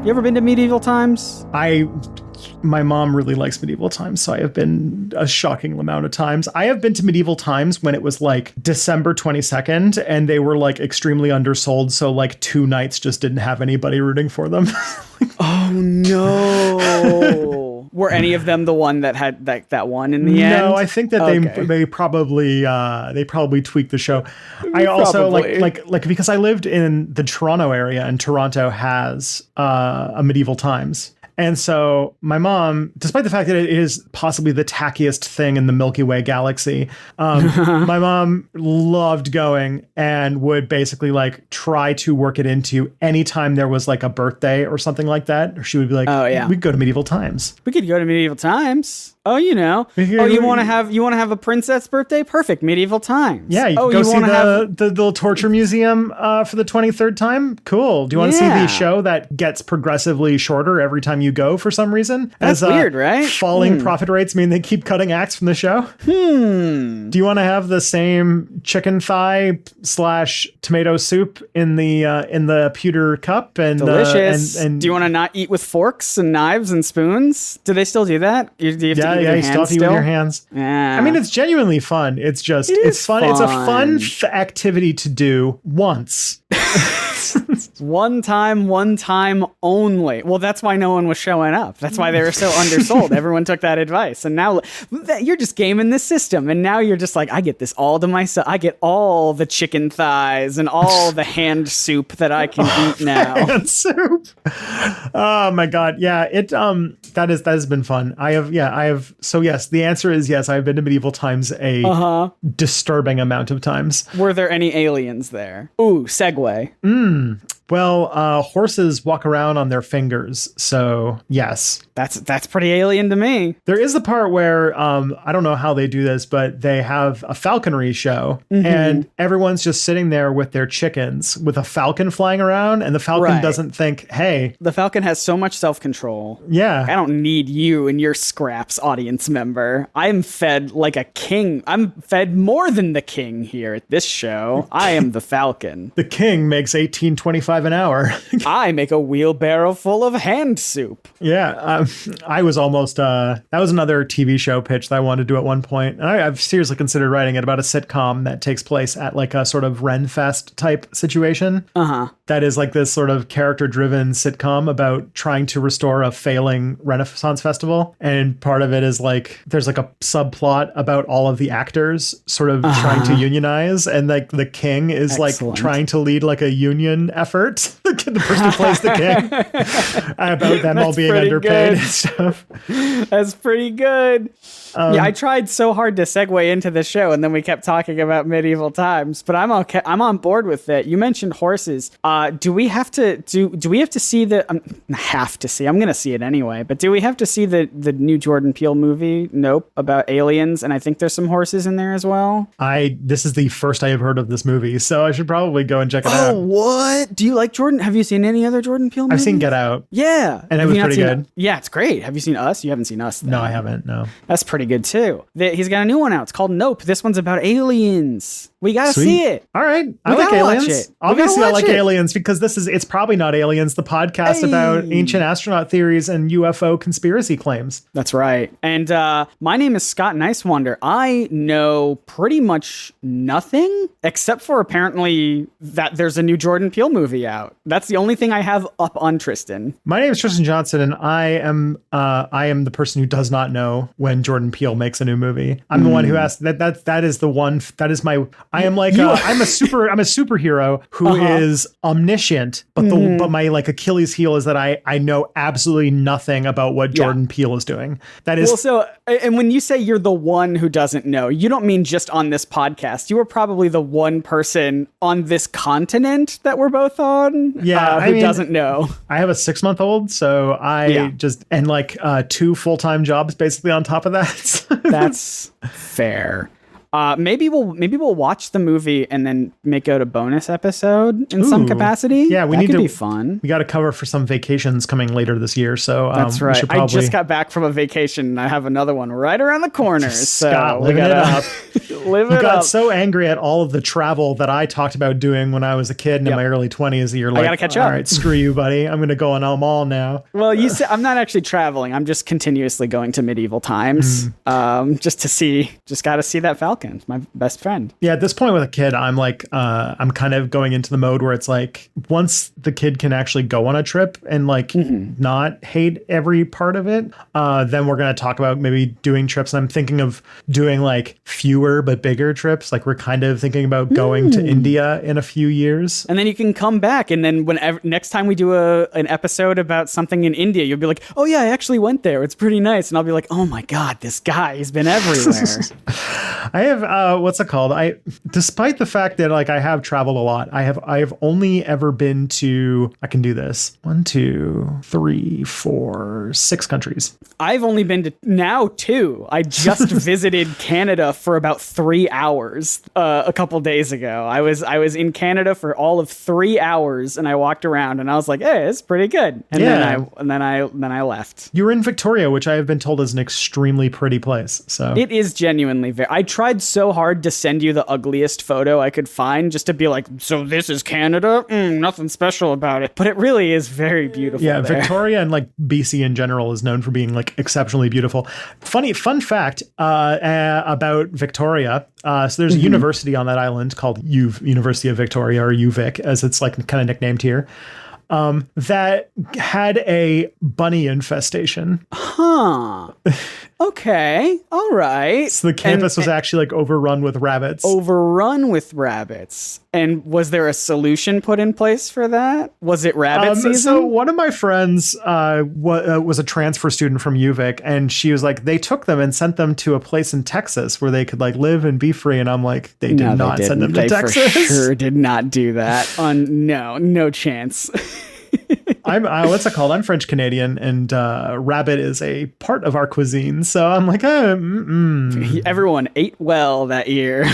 You ever been to medieval times? My mom really likes medieval times, so I have been a shocking amount of times. I have been to medieval times when it was like December 22nd and they were like extremely undersold. So like 2 nights just didn't have anybody rooting for them. Oh no. Were any of them the one that had that one in the end? No, I think that they probably tweaked the show. I also like because I lived in the Toronto area and Toronto has a medieval times. And so my mom, despite the fact that it is possibly the tackiest thing in the Milky Way galaxy, my mom loved going and would basically like try to work it into anytime there was like a birthday or something like that. She would be like, "Oh yeah, we could go to medieval times. We could go to medieval times. Oh, you know. You want to have a princess birthday? Perfect. Medieval times. Yeah. You go see the little torture museum for the 23rd time. Cool. Do you want to see the show that gets progressively shorter every time you go for some reason? That's weird, right? Falling profit rates mean they keep cutting acts from the show. Do you want to have the same chicken thigh / tomato soup in the pewter cup? And delicious. And do you want to not eat with forks and knives and spoons? Do they still do that? Do you have to you stuff you with your hands. Yeah. I mean, it's genuinely fun. It's fun. It's a fun activity to do once. One time only. Well, that's why no one was showing up. That's why they were so undersold. Everyone took that advice. And now you're just gaming this system. And now you're just like, I get this all to myself. I get all the chicken thighs and all the hand soup that I can eat now. Hand soup. Oh my God. Yeah. That has been fun. So yes, the answer is yes. I've been to medieval times a disturbing amount of times. Were there any aliens there? Ooh, segue. Well, horses walk around on their fingers, so yes. That's pretty alien to me. There is the part where, I don't know how they do this, but they have a falconry show, and everyone's just sitting there with their chickens, with a falcon flying around, and the falcon doesn't think, hey. The falcon has so much self-control. Yeah. I don't need you and your scraps, audience member. I'm fed like a king. I'm fed more than the king here at this show. I am the falcon. The king makes $18.25 an hour. I make a wheelbarrow full of hand soup. Yeah, I was almost, that was another TV show pitch that I wanted to do at one point. And I've seriously considered writing it about a sitcom that takes place at like a sort of Renfest type situation. That is like this sort of character-driven sitcom about trying to restore a failing Renaissance festival. And part of it is like, there's like a subplot about all of the actors sort of trying to unionize. And like the king is like trying to lead like a union effort. The person who plays the king. About them all being underpaid and stuff. That's pretty good. I tried so hard to segue into the show, and then we kept talking about medieval times. But I'm okay. I'm on board with it. You mentioned horses. Do we have to see the? Have to see. I'm gonna see it anyway. But do we have to see the new Jordan Peele movie? Nope. About aliens, and I think there's some horses in there as well. This is the first I have heard of this movie, so I should probably go and check it out. Oh, what? Do you like Jordan? Have you seen any other Jordan Peele movies? I've seen Get Out. Yeah, and it was pretty good. Yeah, it's great. Have you seen Us? You haven't seen Us, though. No, I haven't. No, that's pretty good too. He's got a new one out. It's called Nope. This one's about aliens. We gotta see it. All right. I like aliens. Obviously, I like aliens because it's probably not Aliens, the podcast about ancient astronaut theories and UFO conspiracy claims. That's right. And my name is Scott Nicewander. I know pretty much nothing except for apparently that there's a new Jordan Peele movie out. That's the only thing I have up on Tristan. My name is Tristan Johnson, and I am the person who does not know when Jordan Peele makes a new movie. I'm the one who asked that is the one that is my. I am like I'm a superhero who is omniscient, but but my like Achilles heel is that I know absolutely nothing about what Jordan Peele is doing. That is and when you say you're the one who doesn't know, you don't mean just on this podcast. You are probably the one person on this continent that we're both on. Yeah, who doesn't know. I have a 6-month-old, so I just and like 2 full-time jobs basically on top of that. That's fair. Maybe we'll watch the movie and then make out a bonus episode in some capacity. Yeah, that could be fun. We got to cover for some vacations coming later this year. So that's right. I just got back from a vacation and I have another one right around the corner. Scott, So living it up. Live it up. You got so angry at all of the travel that I talked about doing when I was a kid and in my early 20s. You're like, I gotta catch up. All right, screw you, buddy. I'm going to go on a mall now. Well, you said I'm not actually traveling. I'm just continuously going to medieval times, just got to see that falcon. It's my best friend. Yeah, at this point with a kid, I'm like, I'm kind of going into the mode where it's like, once the kid can actually go on a trip and like not hate every part of it, then we're going to talk about maybe doing trips. And I'm thinking of doing like fewer but bigger trips. Like we're kind of thinking about going to India in a few years. And then you can come back. And then whenever next time we do an episode about something in India, you'll be like, oh yeah, I actually went there. It's pretty nice. And I'll be like, oh my God, this guy, he's been everywhere. I have, what's it called? Despite the fact that like I have traveled a lot, I have only ever been to, I can do this, 1, 2, 3, 4, 6 countries. I've only been to now 2. I just visited Canada for about 3 hours a couple days ago. I was in Canada for all of 3 hours and I walked around and I was like, hey, it's pretty good. And then I left. You were in Victoria, which I have been told is an extremely pretty place. So it is genuinely very. I tried so hard to send you the ugliest photo I could find just to be like, so this is Canada? Nothing special about it. But it really is very beautiful. Yeah, there. Victoria and like BC in general is known for being like exceptionally beautiful. Fun fact about Victoria. So there's a university on that island called University of Victoria, or UVic, as it's like kind of nicknamed here. That had a bunny infestation. Huh. Okay. All right. So the campus was actually like overrun with rabbits. Overrun with rabbits. And was there a solution put in place for that? Was it rabbit season? So one of my friends was a transfer student from UVic, and she was like, they took them and sent them to a place in Texas where they could like live and be free. And I'm like, they did not send them to Texas. They for sure did not do that. No chance. What's it called? I'm French Canadian, and rabbit is a part of our cuisine. So I'm like, everyone ate well that year.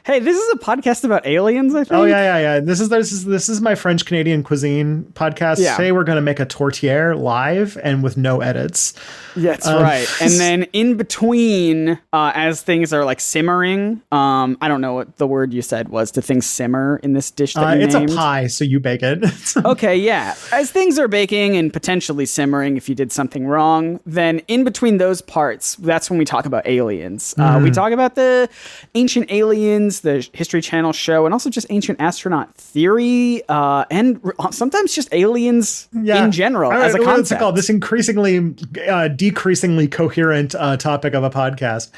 Hey, this is a podcast about aliens, I think. Oh yeah. This is my French Canadian cuisine podcast. Yeah. Today we're going to make a tourtière live and with no edits. That's right. And then in between, as things are like simmering, I don't know what the word you said was, to things simmer in this dish that you it's named. A pie, so you bake it. Okay, yeah. As things are baking and potentially simmering if you did something wrong, then in between those parts, that's when we talk about aliens. We talk about the ancient aliens, the History Channel show, and also just ancient astronaut theory, and sometimes just aliens in general as a concept. What's it called? This decreasingly coherent topic of a podcast.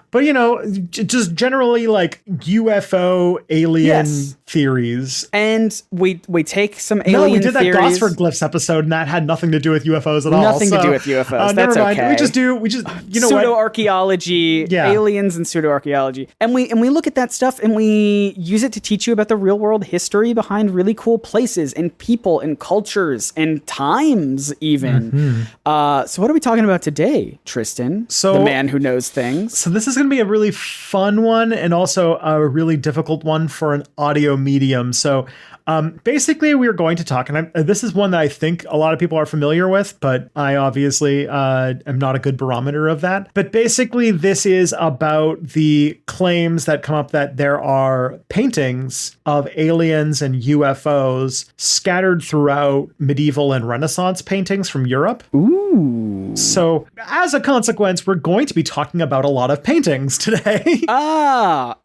But, you know, just generally like UFO alien theories. And we take some alien theories. We did that Gosford Glyphs episode, and that had nothing to do with UFOs at all. Nothing to do with UFOs. That's never mind. Okay. We just you know, pseudo-archaeology, aliens and pseudo-archaeology. And we look at that stuff and we use it to teach you about the real world history behind really cool places and people and cultures and times even. So what are we talking about today, Tristan? So the man who knows things. So this is going to be a really fun one and also a really difficult one for an audio medium. So basically we are going to talk, and this is one that I think a lot of people are familiar with, but I obviously am not a good barometer of that. But basically this is about the claims that come up that there are paintings of aliens and UFOs scattered throughout medieval and Renaissance paintings from Europe. Ooh. So as a consequence, we're going to be talking about a lot of paintings today.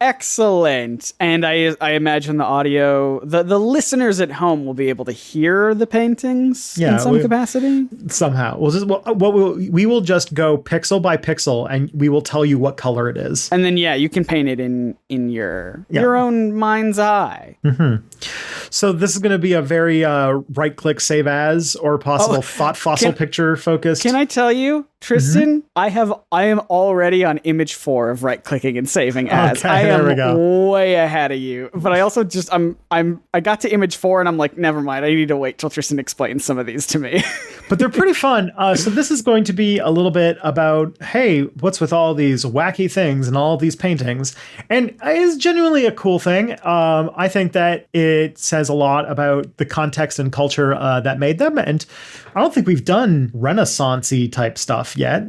Excellent. And I imagine the audio, the listeners at home will be able to hear the paintings in some capacity. Somehow. We will just go pixel by pixel, and we will tell you what color it is. And then, you can paint it in your own mind's eye. Mm-hmm. So this is going to be a very right-click save as or possible thought fossil picture focused. Can I tell you, Tristan, I am already on image 4 of right clicking and saving as. Okay, I there we am go. way ahead of you. But I also just I got to image 4 and I'm like, never mind. I need to wait till Tristan explains some of these to me. But they're pretty fun. So this is going to be a little bit about, hey, what's with all these wacky things and all these paintings? And it is genuinely a cool thing. I think that it says a lot about the context and culture that made them. And I don't think we've done Renaissance-y type stuff yet.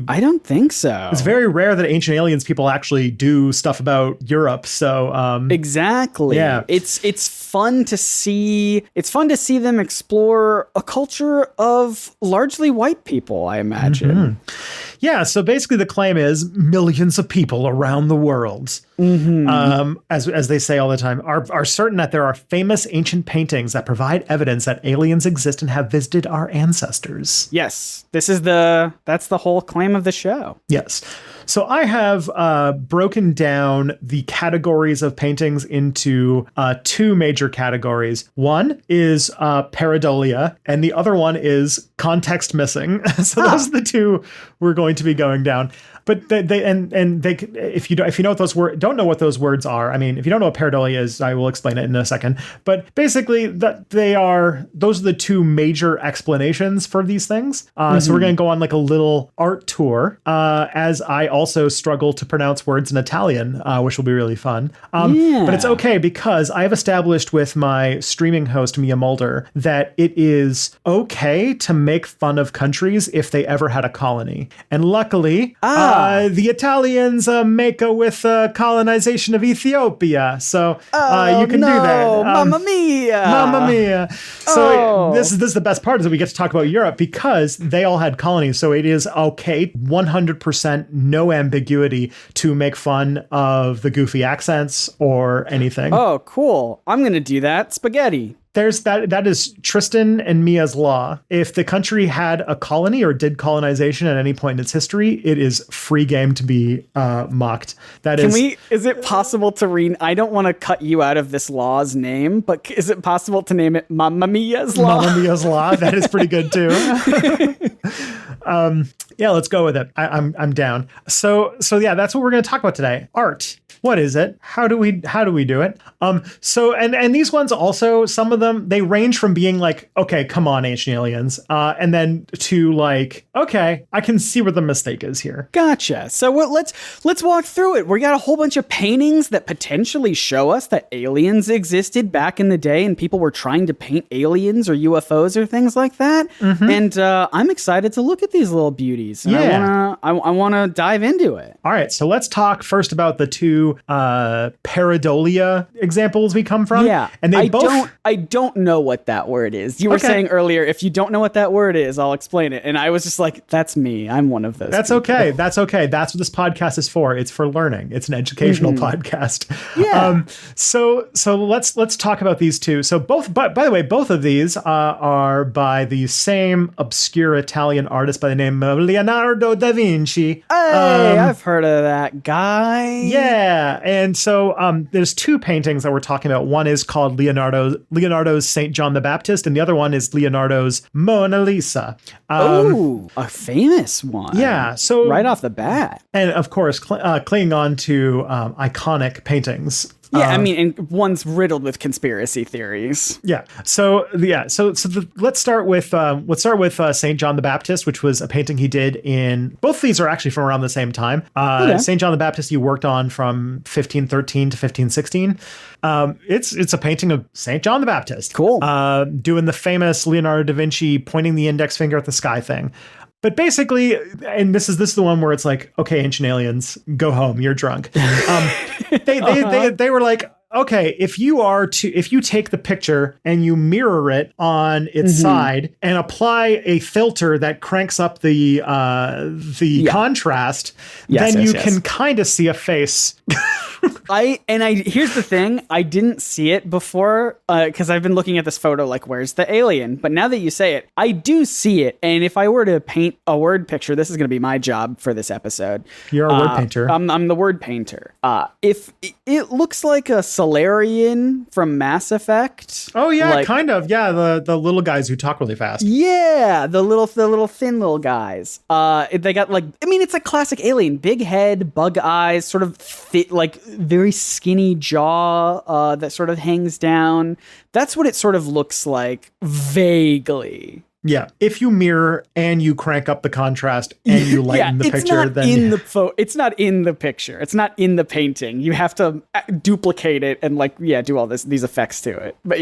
I don't think so. It's very rare that Ancient Aliens people actually do stuff about Europe. So exactly. Yeah. It's fun to see. It's fun to see them explore a culture of largely white people, I imagine. Mm-hmm. Yeah, so basically the claim is millions of people around the world, as they say all the time, are certain that there are famous ancient paintings that provide evidence that aliens exist and have visited our ancestors. Yes, that's the whole claim of the show. Yes. So I have broken down the categories of paintings into two major categories. One is pareidolia, and the other one is context missing. So those are the two we're going to be going down. But if you know what those words, don't know what those words are. I mean, if you don't know what pareidolia is, I will explain it in a second. But basically, those are the two major explanations for these things. So we're going to go on like a little art tour, as I also struggle to pronounce words in Italian, which will be really fun. But it's okay because I've established with my streaming host Mia Mulder that it is okay to make fun of countries if they ever had a colony, and luckily. The Italians make with colonization of Ethiopia, so you can do that. Mamma mia! Mamma mia! So this is the best part, is that we get to talk about Europe because they all had colonies. So it is okay, 100% no ambiguity to make fun of the goofy accents or anything. Oh, cool! I'm gonna do that. Spaghetti. There's that is Tristan and Mia's law. If the country had a colony or did colonization at any point in its history, it is free game to be mocked. Is it possible to I don't want to cut you out of this law's name, but is it possible to name it Mamma Mia's Law? Mamma Mia's Law. That is pretty good too. Yeah, let's go with it. I'm down. So yeah, that's what we're going to talk about today. Art. What is it? How do we do it? So these ones also, some of them, they range from being like, okay, come on, Ancient Aliens, and then to like, okay, I can see where the mistake is here. Gotcha. So let's walk through it. We got a whole bunch of paintings that potentially show us that aliens existed back in the day, and people were trying to paint aliens or UFOs or things like that. Mm-hmm. And I'm excited to look at these little beauties. And yeah, I wanna dive into it. All right, so let's talk first about the two pareidolia examples we come from. Yeah, and I don't know what that word is. You were saying earlier, if you don't know what that word is, I'll explain it. And I was just like, that's me. I'm one of those. That's people. Okay. That's okay. That's what this podcast is for. It's for learning. It's an educational podcast. Yeah. So let's talk about these two. So both, by the way, both of these are by the same obscure Italian artist by the name of Leonardo da Vinci. Hey, I've heard of that guy. Yeah. And so there's two paintings that we're talking about. One is called Leonardo's St. John the Baptist, and the other one is Leonardo's Mona Lisa. Oh, a famous one. Yeah. So right off the bat. And of course, clinging on to iconic paintings. Yeah, I mean, and one's riddled with conspiracy theories. Yeah. Let's start with St. John the Baptist, which was a painting he did in. Both of these are actually from around the same time. St. John the Baptist he worked on from 1513 to 1516. It's a painting of St. John the Baptist. Cool. Doing the famous Leonardo da Vinci pointing the index finger at the sky thing. But basically, and this is the one where it's like, okay, Ancient Aliens, go home, you're drunk. They were like, okay, if you take the picture and you mirror it on its side and apply a filter that cranks up the contrast, then you can kind of see a face. Here's the thing, I didn't see it before because I've been looking at this photo like, where's the alien? But now that you say it, I do see it. And if I were to paint a word picture, this is going to be my job for this episode. You're a word painter. I'm the word painter. If it looks like a Solarian from Mass Effect. Oh yeah, kind of. Yeah, the little guys who talk really fast. Yeah, the little thin little guys. They got it's like classic alien, big head, bug eyes, sort of thick, like very skinny jaw that sort of hangs down. That's what it sort of looks like vaguely. Yeah, if you mirror and you crank up the contrast and you lighten the picture, then it's not in the picture. It's not in the painting. You have to duplicate it and do all these effects to it. But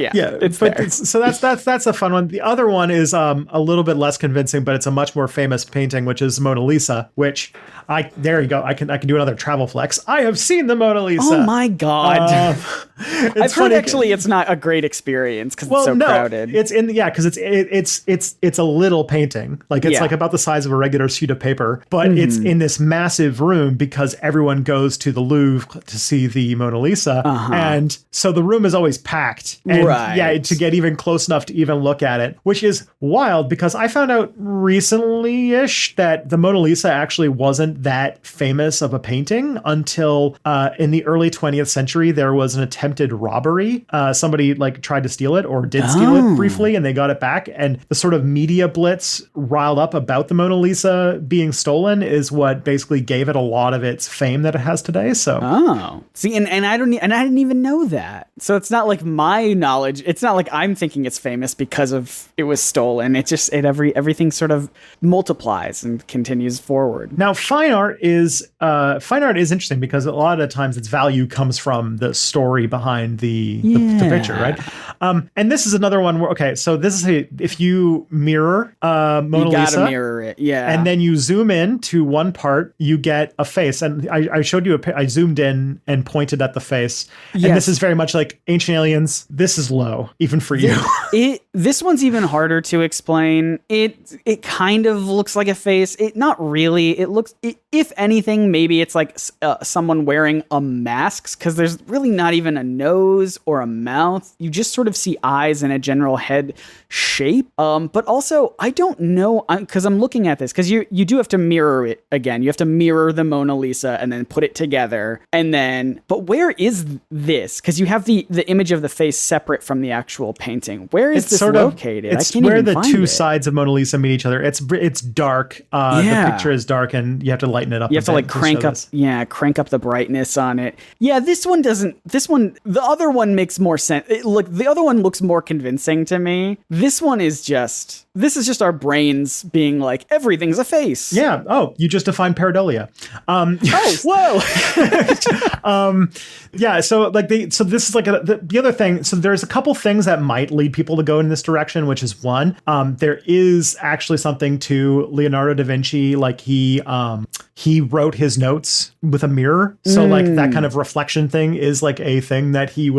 so that's a fun one. The other one is a little bit less convincing, but it's a much more famous painting, which is Mona Lisa. Which there you go. I can do another travel flex. I have seen the Mona Lisa. Oh my god! I've heard actually it's not a great experience because it's so crowded. Because it's a little painting. Like it's like about the size of a regular sheet of paper, but it's in this massive room because everyone goes to the Louvre to see the Mona Lisa. And so the room is always packed. And to get even close enough to even look at it, which is wild because I found out recently-ish that the Mona Lisa actually wasn't that famous of a painting until in the early 20th century, there was an attempted robbery. Somebody tried to steal it or did steal it briefly and they got it back. And the sort of media blitz riled up about the Mona Lisa being stolen is what basically gave it a lot of its fame that it has today. So see, and I didn't even know that. So it's not like my knowledge. It's not like I'm thinking it's famous because of it was stolen. It just everything sort of multiplies and continues forward. Now, fine art is interesting because a lot of the times its value comes from the story behind the picture, right? And this is another one where so this is if you mirror Mona Lisa. You gotta mirror it, yeah. And then you zoom in to one part, you get a face. And I showed you I zoomed in and pointed at the face. Yes. And this is very much like Ancient Aliens. This is low, even for you. This one's even harder to explain. It kind of looks like a face. Not really. It looks, if anything, maybe it's like someone wearing a mask because there's really not even a nose or a mouth. You just sort of see eyes and a general head shape. But also, I don't know, because I'm looking at this, because you do have to mirror it again. You have to mirror the Mona Lisa and then put it together. And then, but where is this? Because you have the image of the face separate from the actual painting. Where is this located? It's where the two sides of Mona Lisa meet each other. It's dark. The picture is dark and you have to lighten it up. You have to crank up the brightness on it. Yeah, the other one makes more sense. The other one looks more convincing to me. This one is just our brains being like, everything's a face. Yeah. Oh, you just defined pareidolia. Whoa. Yeah. So this is the other thing. So there's a couple things that might lead people to go in this direction, which is one, there is actually something to Leonardo da Vinci. He wrote his notes with a mirror. So that kind of reflection thing is a thing that he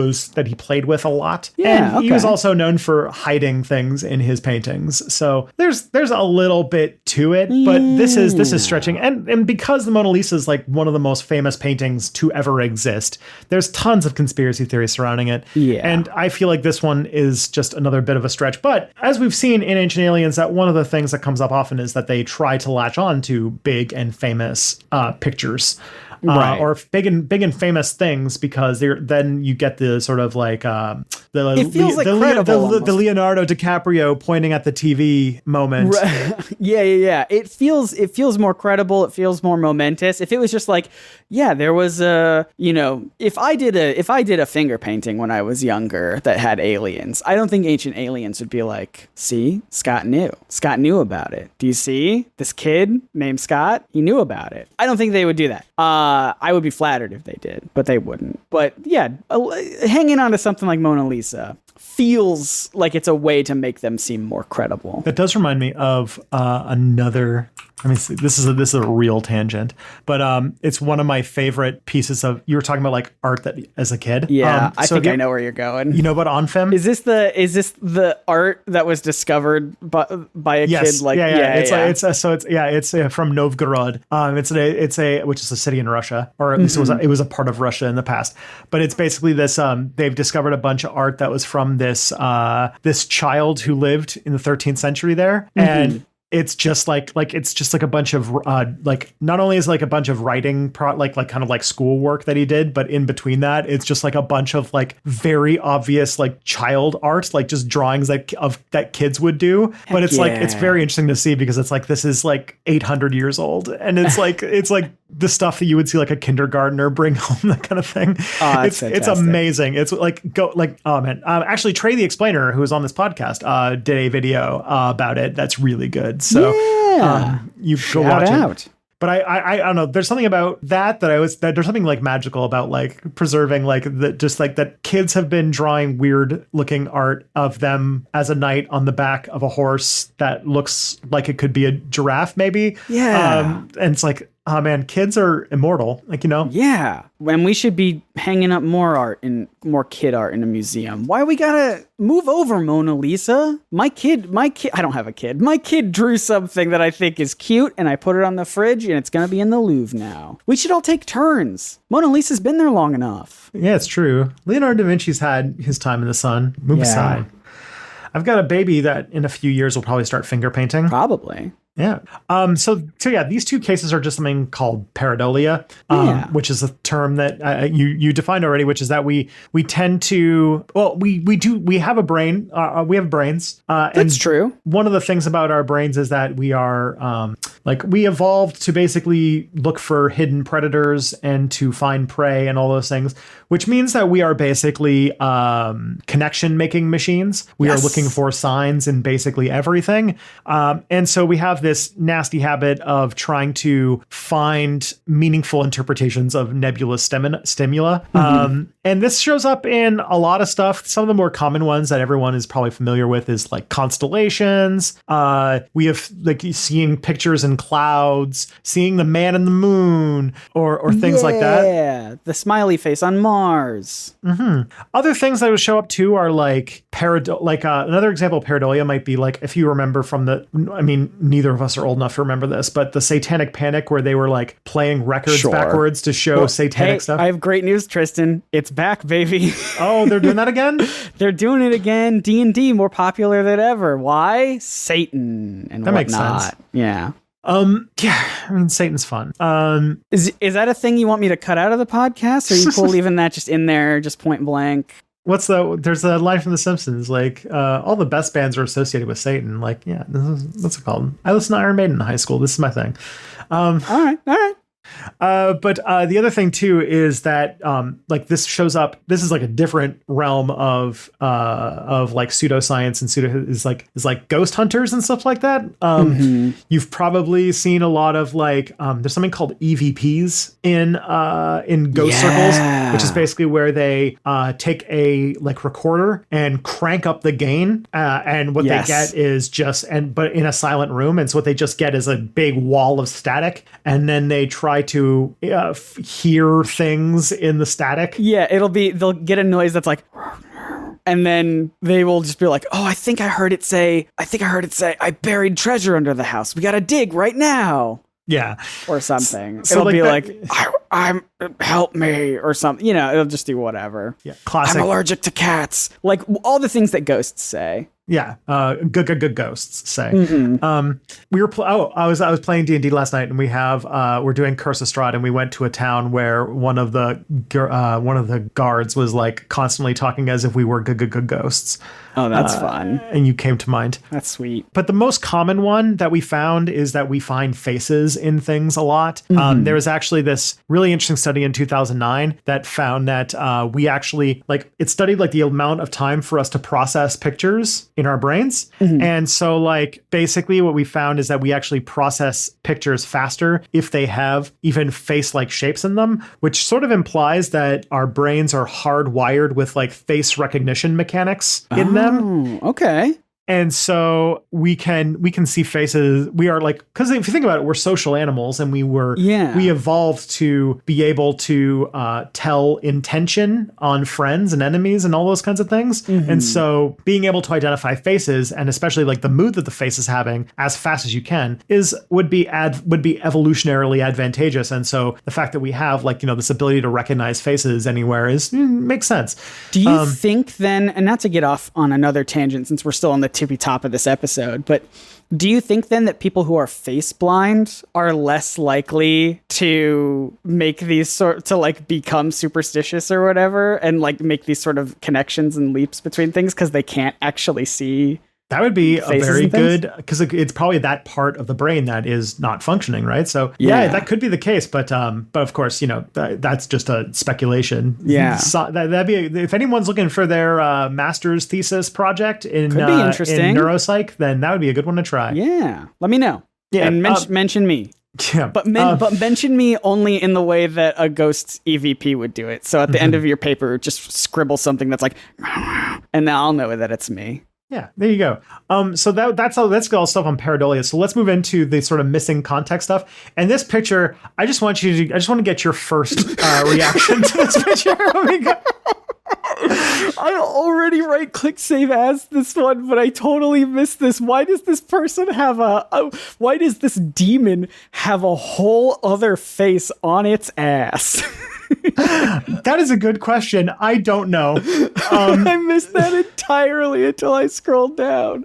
played with a lot. Yeah, and he was also known for hiding things in his paintings. So there's a little bit to it, but this is stretching. And because the Mona Lisa is one of the most famous paintings to ever exist, there's tons of conspiracy theories surrounding it. Yeah. And I feel like this one is just another bit of a stretch. But as we've seen in Ancient Aliens, that one of the things that comes up often is that they try to latch on to big and famous pictures. Right. Or big and famous things, because then you get the sort of it feels credible, the Leonardo DiCaprio pointing at the TV moment. Right. Yeah. It feels more credible. It feels more momentous. If it was just there was if I did a finger painting when I was younger that had aliens, I don't think Ancient Aliens would be like, see, Scott knew about it. Do you see this kid named Scott? He knew about it. I don't think they would do that. I would be flattered if they did, but they wouldn't. But yeah, hanging on to something like Mona Lisa feels like it's a way to make them seem more credible. That does remind me of another. Let me see. This is a real tangent, but it's one of my favorite pieces of. You were talking about art that as a kid. Yeah, I think I know where you're going. You know about Onfem? Is this the art that was discovered by a kid? It's from Novgorod. It's a which is a city in Russia, or at least it was a part of Russia in the past. But it's basically this. They've discovered a bunch of art that was from this child who lived in the 13th century there, and it's just like it's just like a bunch of like not only is like a bunch of writing like kind of like schoolwork that he did, but in between that it's just like a bunch of like very obvious like child art, like just drawings that kids would do. But it's like it's very interesting to see because it's like this is like 800 years old, and it's like the stuff that you would see like a kindergartner bring home, that kind of thing. Oh, it's amazing. It's like oh man, actually Trey the Explainer, who was on this podcast, did a video about it that's really good. So you go watch it. But I don't know. There's something about that there's something like magical about like preserving like just like that kids have been drawing weird looking art of them as a knight on the back of a horse that looks like it could be a giraffe maybe. Yeah. And it's like, oh man, kids are immortal, like, you know? Yeah. And we should be hanging up more kid art in a museum. Why we gotta move over, Mona Lisa? My kid, I don't have a kid. My kid drew something that I think is cute and I put it on the fridge and it's gonna be in the Louvre now. We should all take turns. Mona Lisa's been there long enough. Yeah, it's true. Leonardo da Vinci's had his time in the sun. Move aside. I've got a baby that in a few years will probably start finger painting. Probably. Yeah. So yeah, these two cases are just something called pareidolia, which is a term that you defined already, which is that we tend to, well, we have a brain, we have brains. That's true. One of the things about our brains is that we are like we evolved to basically look for hidden predators and to find prey and all those things, which means that we are basically connection making machines. We are looking for signs in basically everything. And so we have this nasty habit of trying to find meaningful interpretations of nebulous stimula. And this shows up in a lot of stuff. Some of the more common ones that everyone is probably familiar with is like constellations. We have like seeing pictures in clouds, seeing the man in the moon, or things like that. Yeah, the smiley face on Mars. Other things that would show up too are like another example of pareidolia might be like, if you remember from neither of us are old enough to remember this, but the Satanic Panic, where they were like playing records backwards to show satanic stuff. I have great news, Tristan. It's back, baby. Oh, they're doing that again? They're doing it again. D&D more popular than ever. Why? Satan and that whatnot. Makes sense. Yeah. Yeah, I mean, Satan's fun. Is that a thing you want me to cut out of the podcast? Or are you cool leaving that just in there, just point blank? There's a line from The Simpsons, like, all the best bands are associated with Satan. Like, yeah, what's it called? I listened to Iron Maiden in high school. This is my thing. All right. But the other thing too is that like this shows up. This is like a different realm of like pseudoscience and is like ghost hunters and stuff like that. You've probably seen a lot of like there's something called EVPs in ghost circles, which is basically where they take a like recorder and crank up the gain, and what they get is but in a silent room, and so what they just get is a big wall of static, and then they try to hear things in the static. Yeah, they'll get a noise that's like, and then they will just be like, oh, I think I heard it say, I buried treasure under the house. We got to dig right now. Yeah. Or something. So it'll be like I'm help me or something. You know, it'll just do whatever. Yeah. Classic. I'm allergic to cats. Like all the things that ghosts say. Yeah, good ghosts say. We were I was playing D&D last night, and we're doing Curse of Strahd, and we went to a town where one of the guards was like constantly talking as if we were good ghosts. Oh, that's fun. And you came to mind. That's sweet. But the most common one that we found is that we find faces in things a lot. There was actually this really interesting study in 2009 that found that we actually it studied like the amount of time for us to process pictures in our brains. And so like basically what we found is that we actually process pictures faster if they have even face-like shapes in them, which sort of implies that our brains are hardwired with like face recognition mechanics in them. Okay. And so we can see faces. We are like, because if you think about it, we're social animals, and we evolved to be able to tell intention on friends and enemies and all those kinds of things. And so being able to identify faces, and especially like the mood that the face is having as fast as you can, would be evolutionarily advantageous. And so the fact that we have like, you know, this ability to recognize faces anywhere makes sense. Do you think then, and not to get off on another tangent since we're still on the tippy top of this episode, but do you think then that people who are face blind are less likely to make these to like become superstitious or whatever, and like make these sort of connections and leaps between things because they can't actually see? That would be a very good, because it's probably that part of the brain that is not functioning, right? So yeah, that could be the case, but of course, that's just a speculation. Yeah, so that'd be if anyone's looking for their master's thesis project in neuropsych, then that would be a good one to try. Yeah, let me know. Yeah, and mention me. Yeah, but mention me only in the way that a ghost EVP would do it. So at the end of your paper, just scribble something that's like, and then I'll know that it's me. Yeah, there you go. So that's all stuff on pareidolia. So let's move into the sort of missing context stuff. And this picture, I just want to get your first reaction to this picture. I already right-click save as this one, but I totally missed this. Why does this person have why does this demon have a whole other face on its ass? That is a good question. I don't know. I missed that entirely until I scrolled down.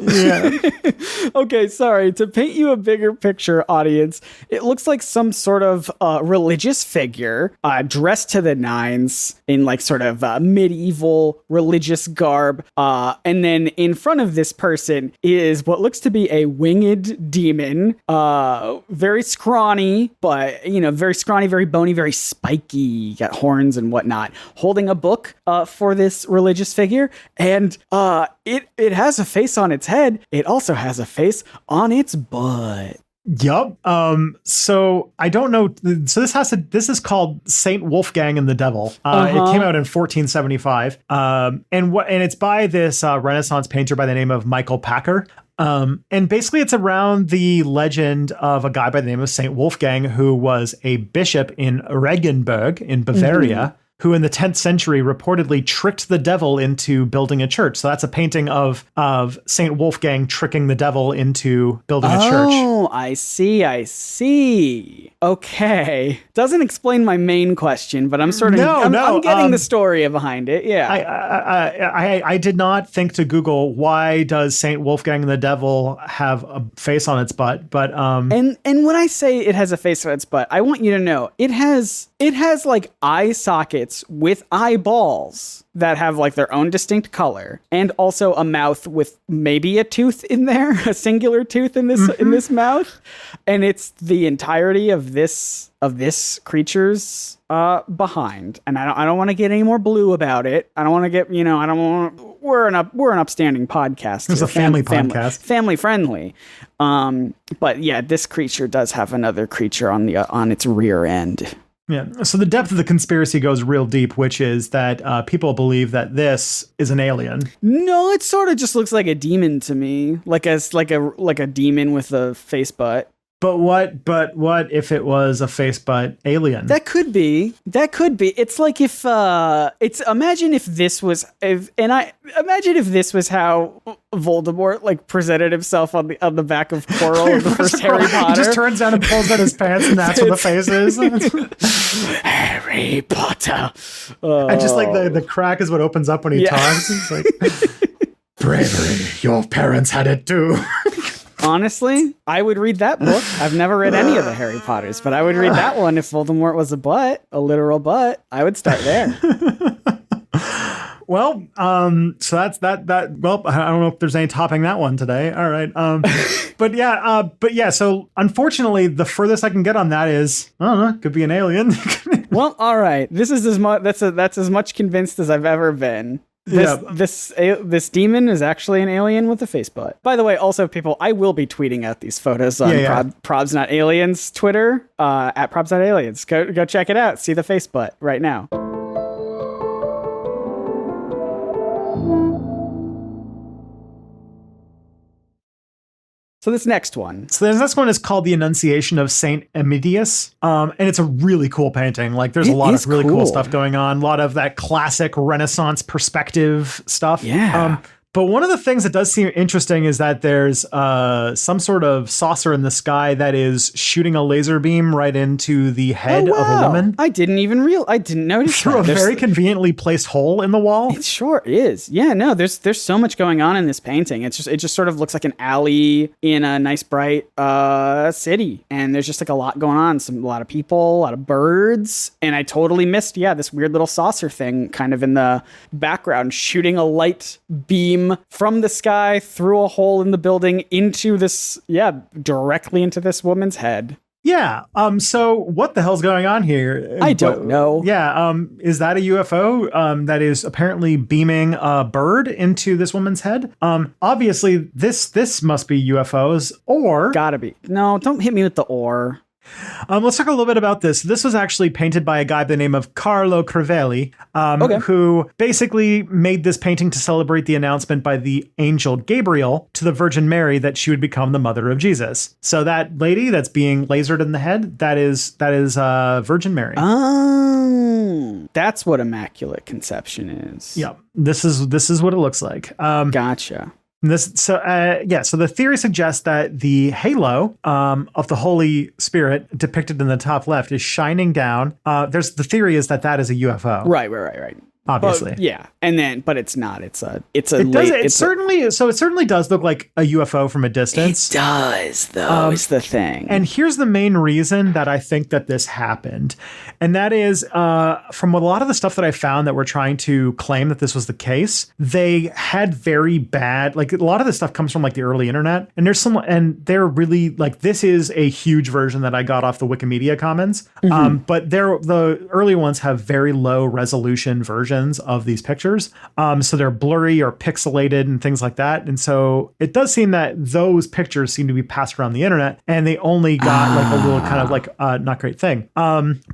Yeah. Okay, sorry. To paint you a bigger picture, audience, it looks like some sort of religious figure dressed to the nines in like sort of medieval religious garb. And then in front of this person is what looks to be a winged demon. Very scrawny, but very scrawny, very bony, very spiky. Got horns and whatnot, holding a book for this religious figure, and it has a face on its head. It also has a face on its butt. Yup. So I don't know. So this is called Saint Wolfgang and the Devil. It came out in 1475. And it's by this Renaissance painter by the name of Michael Packer. And basically it's around the legend of a guy by the name of Saint Wolfgang, who was a bishop in Regensburg in Bavaria, who in the 10th century reportedly tricked the devil into building a church. So that's a painting of Saint Wolfgang tricking the devil into building a church. Oh, I see. Okay. Doesn't explain my main question, but I'm I'm getting the story behind it. Yeah. I did not think to Google, why does Saint Wolfgang and the Devil have a face on its butt? But and when I say it has a face on its butt, I want you to know it has like eye sockets with eyeballs that have like their own distinct color, and also a mouth with maybe a tooth in there, a singular tooth in this mouth, and it's the entirety of this creature's behind. And I don't want to get any more blue about it. I don't want to get we're an upstanding podcast. It's a family podcast, family friendly. But yeah, this creature does have another creature on its rear end. Yeah. So the depth of the conspiracy goes real deep, which is that people believe that this is an alien. No, it sort of just looks like a demon to me, like a demon with a face butt. But what if it was a face butt alien? That could be. It's like imagine if this was how Voldemort like presented himself on the back of Quirrell in the first Harry Potter. He just turns down and pulls out his pants, and that's what the face is. Harry Potter. And just like the crack is what opens up when he talks. It's like, bravery, your parents had it too. Honestly, I would read that book. I've never read any of the Harry Potters, but I would read that one if Voldemort was a literal butt. I would start there. Well, so that's that. Well, I don't know if there's any topping that one today. All right. But yeah. So unfortunately, the furthest I can get on that is, I don't know, could be an alien. Well, all right. This is as much. That's as much convinced as I've ever been. This demon is actually an alien with a face butt. By the way, also people, I will be tweeting out these photos on Probs Not Aliens Twitter at Probs Not Aliens. Go check it out. See the face butt right now. So this next one. So this next one is called The Annunciation of Saint Emedius. And it's a really cool painting. Like there's a lot of really cool stuff going on. A lot of that classic Renaissance perspective stuff. Yeah. But one of the things that does seem interesting is that there's some sort of saucer in the sky that is shooting a laser beam right into the head of a woman. I didn't notice through a very conveniently placed hole in the wall. It sure is. Yeah, no, there's so much going on in this painting. It just sort of looks like an alley in a nice bright city, and there's just like a lot going on. A lot of people, a lot of birds, and I totally missed this weird little saucer thing kind of in the background, shooting a light beam from the sky through a hole in the building into this, directly into this woman's head. Yeah. So what the hell's going on here? I don't know. Yeah. Is that a UFO that is apparently beaming a bird into this woman's head? Obviously this must be UFOs, or gotta be. No, don't hit me with the or. Let's talk a little bit about this. This was actually painted by a guy by the name of Carlo Crivelli, who basically made this painting to celebrate the announcement by the angel Gabriel to the Virgin Mary that she would become the mother of Jesus. So that lady that's being lasered in the head, that is Virgin Mary. Oh, that's what Immaculate Conception is. Yeah, this is what it looks like. Gotcha. So the theory suggests that the halo of the Holy Spirit depicted in the top left is shining down. The theory is that is a UFO. Right. Obviously. But it's not. It certainly does look like a UFO from a distance. It does, though, is the thing. And here's the main reason that I think that this happened. And that is, from a lot of the stuff that I found that were trying to claim that this was the case, they had very bad, like a lot of the stuff comes from like the early internet. And they're really like, this is a huge version that I got off the Wikimedia Commons. But the early ones have very low resolution versions of these pictures. So they're blurry or pixelated and things like that. And so it does seem that those pictures seem to be passed around the internet and they only got like a little kind of like not great thing.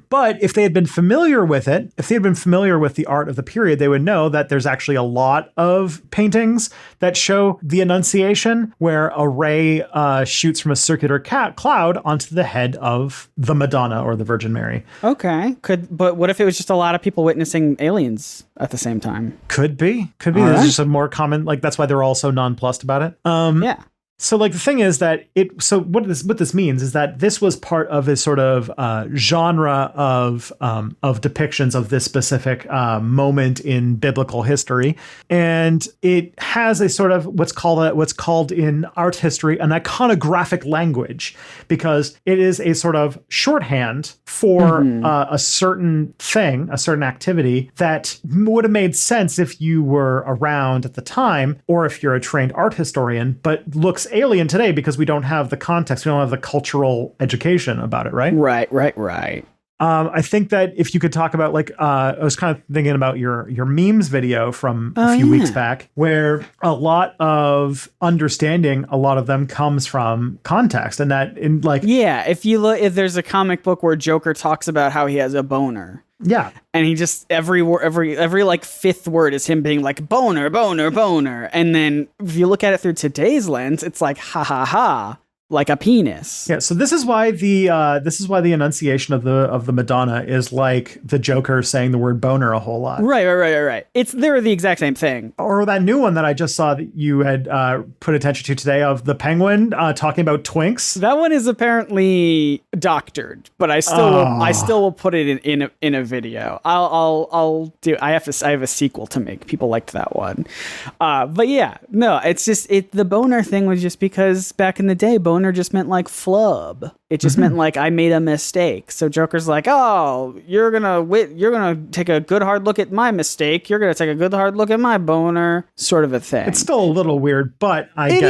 But if they had been familiar with it, if they had been familiar with the art of the period, they would know that there's actually a lot of paintings that show the Annunciation where a ray shoots from a circular cloud onto the head of the Madonna or the Virgin Mary. Okay. But what if it was just a lot of people witnessing aliens at the same time? Could be. This is just a more common, like that's why they're all so nonplussed about it. Yeah. So like the thing is that what this means is that this was part of a sort of genre of depictions of this specific moment in biblical history, and it has a sort of what's called in art history an iconographic language, because it is a sort of shorthand for a certain thing, a certain activity that would have made sense if you were around at the time or if you're a trained art historian, but looks alien today because we don't have the context, we don't have the cultural education about it, right? Right. I think that if you could talk about like, I was kind of thinking about your memes video from a few weeks back, where a lot of understanding, a lot of them comes from context, and that in like, if there's a comic book where Joker talks about how he has a boner. Yeah. And he just every like fifth word is him being like boner. And then if you look at it through today's lens, it's like ha ha ha, like a penis. Yeah, so this is why the Annunciation of the Madonna is like the Joker saying the word boner a whole lot. Right. They're the exact same thing. Or that new one that I just saw that you had put attention to today of the penguin talking about twinks. That one is apparently doctored, but I still will put it in a video. I'll do. I have a sequel to make. People liked that one, but yeah, no, it's just the boner thing was just because back in the day, boner just meant like flub. It just meant like I made a mistake. So Joker's like, oh, you're gonna take a good hard look at my mistake. You're gonna take a good hard look at my boner, sort of a thing. It's still a little weird, but it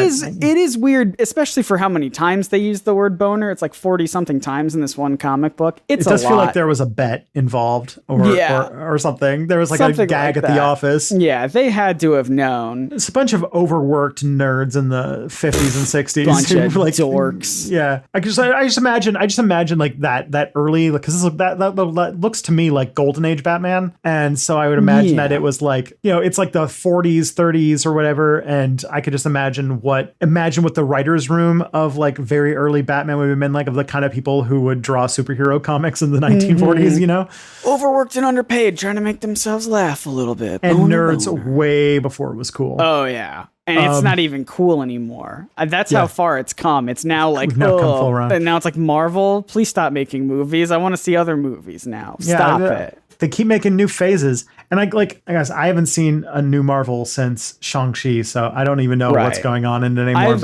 is weird, especially for how many times they use the word boner. It's like 40 something times in this one comic book. It does feel like there was a bet involved or something. There was like something a gag like at the office. Yeah, they had to have known. It's a bunch of overworked nerds in the 50s and 60s who like dorks. Yeah, I just imagine like that early, because that looks to me like Golden Age Batman, and so I would imagine that it was like, it's like the 40s, 30s or whatever, and I could just imagine what the writers' room of like very early Batman would have been like, of the kind of people who would draw superhero comics in the 1940s, Overworked and underpaid, trying to make themselves laugh a little bit. And nerds way before it was cool. Oh yeah. And it's not even cool anymore. That's how far it's come. It's now like, come full round. And now it's like, Marvel, please stop making movies. I want to see other movies now. Stop it. They keep making new phases. And I guess I haven't seen a new Marvel since Shang-Chi, so I don't even know what's going on in it anymore.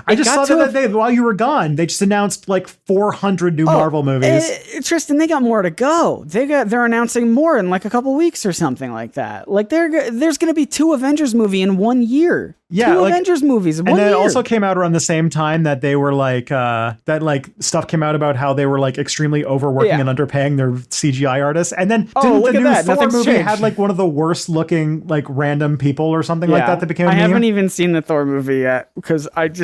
I just saw that while you were gone, they just announced like 400 new Marvel movies. Tristan, they got more to go. They're announcing more in like a couple weeks or something like that. Like there's going to be 2 Avengers movie in 1 year. Yeah, 2 Avengers movies in 1 year. And then it also came out around the same time that they were like, stuff came out about how they were like extremely overworking and underpaying their CGI artists. And then didn't the new Thor movie had like one of the worst looking like random people or something like that became a meme? I haven't even seen the Thor movie yet because I've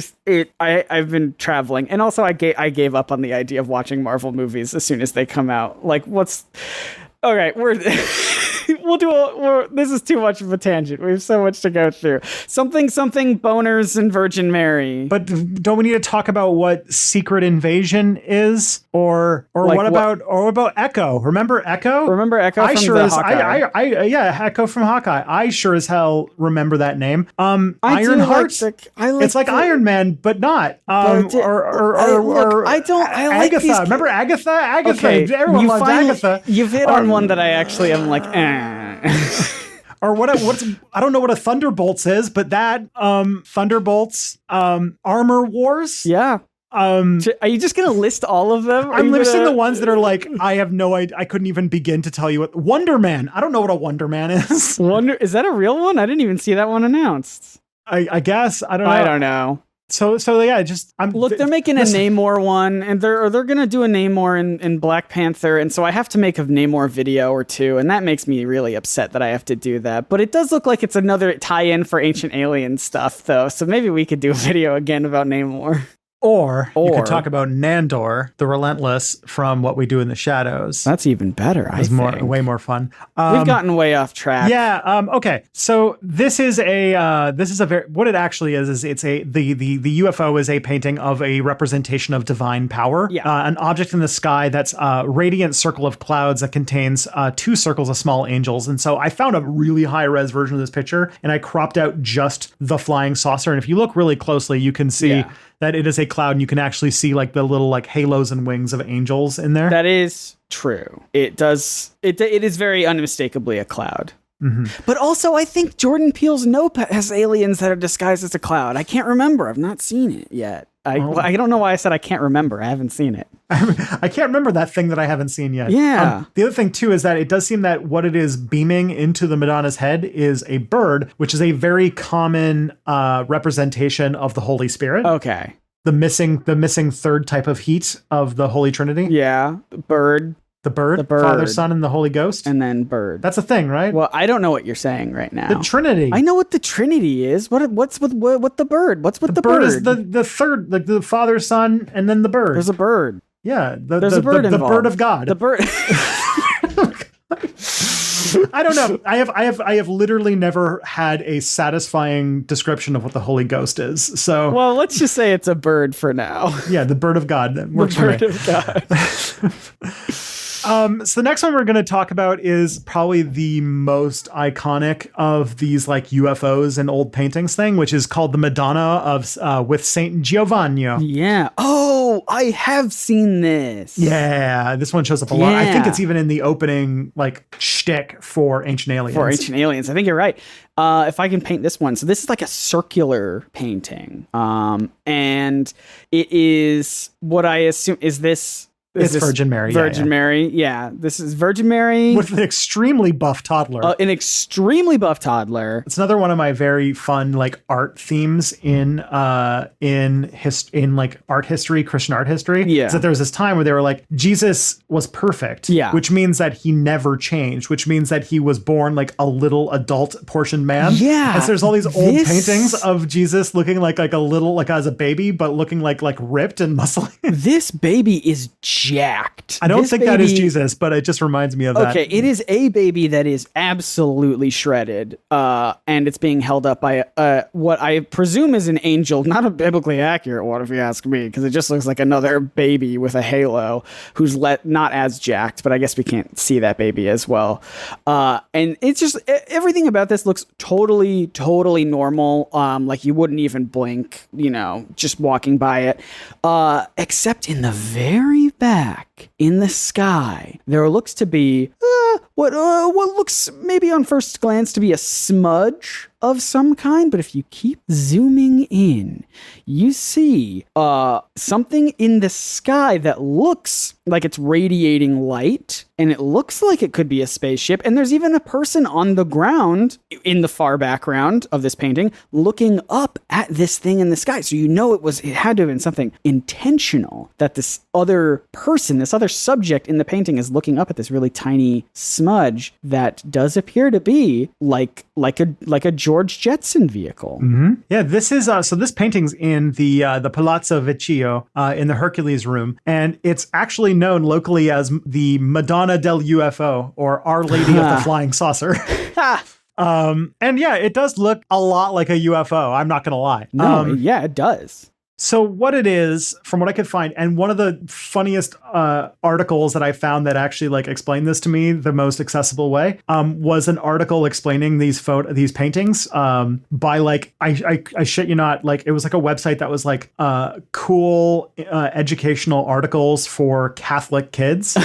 been traveling, and also I gave up on the idea of watching Marvel movies as soon as they come out. Like, okay, this is too much of a tangent. We have so much to go through. Something boners and Virgin Mary. But don't we need to talk about what Secret Invasion is, or like what about Echo? Remember Echo? Remember Echo? Hawkeye? Echo from Hawkeye. I sure as hell remember that name. Ironheart. It's like Iron Man, but not. I like Agatha. Remember Agatha? Okay, everyone loves Agatha. You've hit on one that I actually am like, Or what's I don't know what a Thunderbolts is, but that Thunderbolts Armor Wars. Yeah. Are you just gonna list all of them? I'm listing the ones that are like, I have no idea. I couldn't even begin to tell you what Wonder Man. I don't know what a Wonder Man is. Is that a real one? I didn't even see that one announced. I guess I don't know. I don't know. So yeah, they're making a Namor one, and they're gonna do a Namor in Black Panther, and so I have to make a Namor video or 2, and that makes me really upset that I have to do that. But it does look like it's another tie-in for Ancient Alien stuff, though. So maybe we could do a video again about Namor. Or you could talk about Nandor, the Relentless from What We Do in the Shadows. That's even better. I think. Way more fun. We've gotten way off track. Yeah. Okay. So this is what it actually is it's the UFO is a painting of a representation of divine power. Yeah. An object in the sky that's a radiant circle of clouds that contains 2 circles of small angels. And so I found a really high res version of this picture, and I cropped out just the flying saucer. And if you look really closely, you can see that it is a cloud, and you can actually see like the little like halos and wings of angels in there. That is true. It does. It is very unmistakably a cloud. Mm-hmm. But also, I think Jordan Peele's Nope has aliens that are disguised as a cloud. I can't remember. I've not seen it yet. I don't know why I said I can't remember. I haven't seen it. I can't remember that thing that I haven't seen yet. Yeah. The other thing, too, is that it does seem that what it is beaming into the Madonna's head is a bird, which is a very common representation of the Holy Spirit. Okay. The missing third type of heat of the Holy Trinity. Yeah. Bird. The bird, Father, Son, and the Holy Ghost. And then bird. That's a thing, right? Well, I don't know what you're saying right now. The Trinity. I know what the Trinity is. What's with the bird? What's with the bird? The bird is the third, like the Father, Son, and then the bird. There's a bird. Yeah. There's a bird involved. The bird of God. The bird. I don't know. I have literally never had a satisfying description of what the Holy Ghost is. So, well, let's just say it's a bird for now. Yeah, the bird of God. That works for me. The bird of God. So the next one we're going to talk about is probably the most iconic of these like UFOs and old paintings thing, which is called the Madonna of with Saint Giovanni. Yeah. Oh, I have seen this. Yeah, this one shows up a lot. I think it's even in the opening like shtick for Ancient Aliens. I think you're right. If I can paint this one. So this is like a circular painting. And it is what I assume is this It's Virgin Mary. Virgin Mary. Yeah. This is Virgin Mary. With an extremely buff toddler. An extremely buff toddler. It's another one of my very fun like art themes in like art history, Christian art history. Yeah. Is that there was this time where they were like, Jesus was perfect. Yeah. Which means that he never changed, which means that he was born like a little adult portioned man. Yeah. And so there's all these old paintings of Jesus looking like a little, like as a baby, but looking like ripped and muscly. This baby is jacked. I don't think that is Jesus, but it just reminds me of that. Okay, it is a baby that is absolutely shredded, and it's being held up by what I presume is an angel, not a biblically accurate one, if you ask me, because it just looks like another baby with a halo who's not as jacked, but I guess we can't see that baby as well. And it's just everything about this looks totally normal. Like you wouldn't even blink, just walking by it. Except in the very back, in the sky, there looks to be what looks maybe on first glance to be a smudge of some kind, but if you keep zooming in, you see something in the sky that looks like it's radiating light, and it looks like it could be a spaceship, and there's even a person on the ground in the far background of this painting looking up at this thing in the sky. So it had to have been something intentional that this other person, this other subject in the painting is looking up at this really tiny smudge that does appear to be like a George Jetson vehicle. Mm-hmm. Yeah, this is so this painting's in the Palazzo Vecchio in the Hercules room, and it's actually known locally as the Madonna del UFO, or Our Lady of the Flying Saucer. And yeah, it does look a lot like a UFO. I'm not gonna lie. No, yeah, it does. So what it is, from what I could find, and one of the funniest articles that I found that actually like explained this to me the most accessible way, was an article explaining these paintings by like I shit you not, like it was like a website that was like cool educational articles for Catholic kids.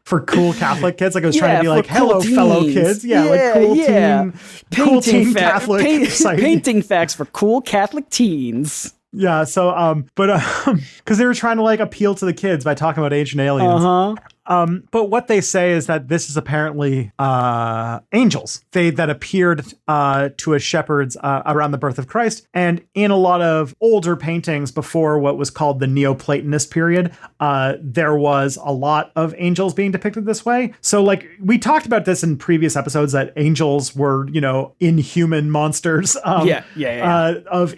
For cool Catholic kids, like I was trying to be like, "Hello, teens. fellow kids." Yeah, like cool teen Catholic site. Painting facts for cool Catholic teens. Yeah, so because they were trying to like appeal to the kids by talking about ancient aliens. But what they say is that this is apparently angels that appeared to as shepherds around the birth of Christ. And in a lot of older paintings before what was called the Neoplatonist period, there was a lot of angels being depicted this way. So like we talked about this in previous episodes, that angels were, inhuman monsters of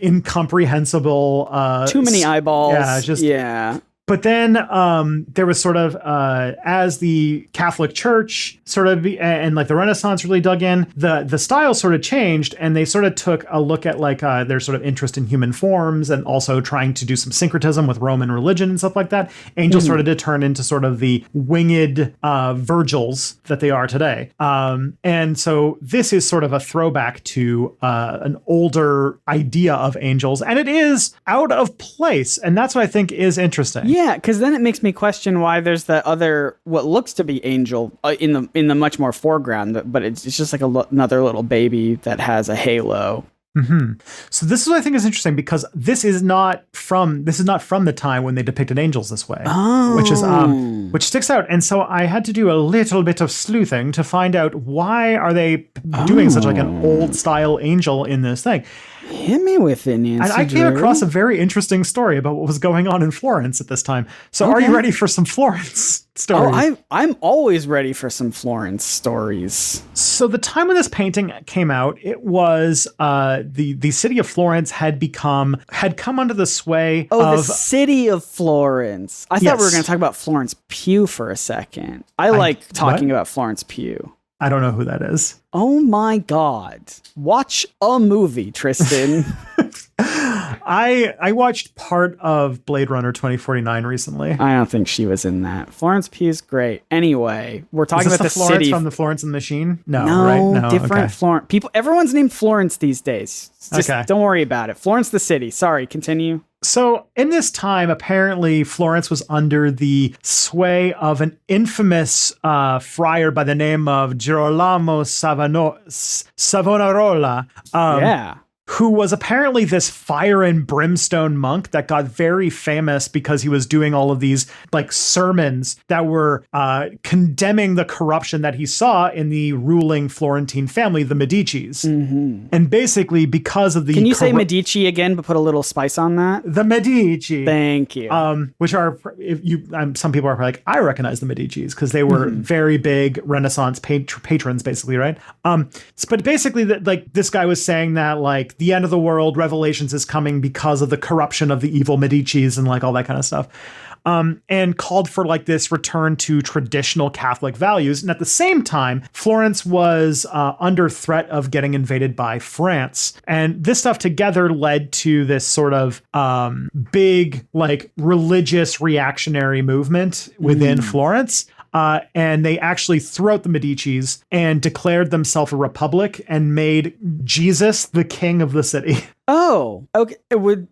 incomprehensible too many eyeballs. But then there was sort of, as the Catholic Church sort of, and like the Renaissance really dug in, the style sort of changed, and they sort of took a look at like their sort of interest in human forms, and also trying to do some syncretism with Roman religion and stuff like that. Angels sort of did turn into sort of the winged Virgils that they are today. And so this is sort of a throwback to an older idea of angels, and it is out of place. And that's what I think is interesting. Yeah, because then it makes me question why there's that other, what looks to be angel in the much more foreground, but it's just like another little baby that has a halo. Mm-hmm. So this is what I think is interesting, because this is not from the time when they depicted angels this way, which sticks out. And so I had to do a little bit of sleuthing to find out why are they doing such like an old style angel in this thing. Hit me with it, Nancy. And I came across a very interesting story about what was going on in Florence at this time. So Are you ready for some Florence stories? Oh, I'm always ready for some Florence stories. So the time when this painting came out, it was the city of Florence had come under the sway of the city of Florence. I thought we were going to talk about Florence Pugh for a second. I like talking about Florence Pugh. I don't know who that is. Oh my God. Watch a movie, Tristan. I watched part of Blade Runner 2049 recently. I don't think she was in that. Florence Pugh's great. Anyway, we're talking about the Florence city from the Florence and the Machine? No, right? No, different Florence. Everyone's named Florence these days. Just don't worry about it. Florence the city. Sorry, continue. So in this time, apparently Florence was under the sway of an infamous friar by the name of Girolamo Savonarola. who was apparently this fire and brimstone monk that got very famous because he was doing all of these like sermons that were condemning the corruption that he saw in the ruling Florentine family, the Medicis. And basically because of the... Can you say Medici again, but put a little spice on that? The Medici. Thank you. Which are, some people are like, I recognize the Medicis because they were very big Renaissance patrons, basically, right? But basically, like this guy was saying that like the end of the world, Revelations is coming because of the corruption of the evil Medicis and like all that kind of stuff. And called for like this return to traditional Catholic values. And at the same time, Florence was under threat of getting invaded by France. And this stuff together led to this sort of big like religious reactionary movement within Florence. And they actually threw out the Medicis and declared themselves a republic and made Jesus the king of the city. Oh, okay.